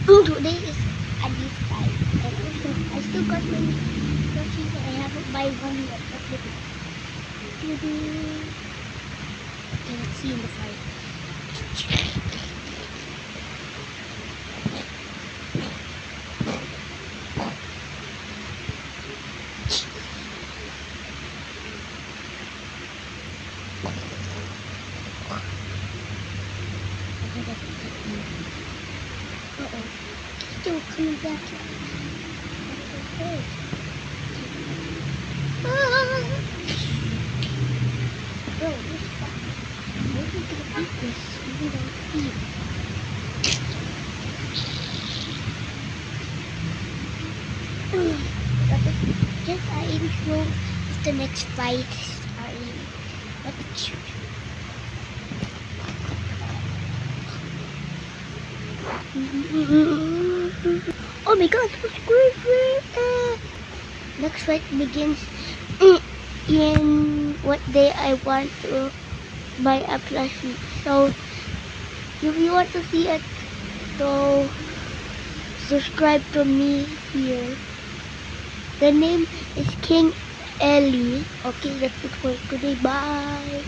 Today is a deep fight. And also, I still got my plushies and I haven't buy one yet. But look at it. Okay, let's see in the fight. Uh-oh. Still coming back. Okay. Bro, this fuck. Maybe we can beat this. Maybe don't beat. But just I intro if the next fight are in. But oh my god, so squishy! Next fight begins in what day I want to buy a plushie. So if you want to see it, so subscribe to me here. The name is King Ellie. Okay, that's it for today. Bye.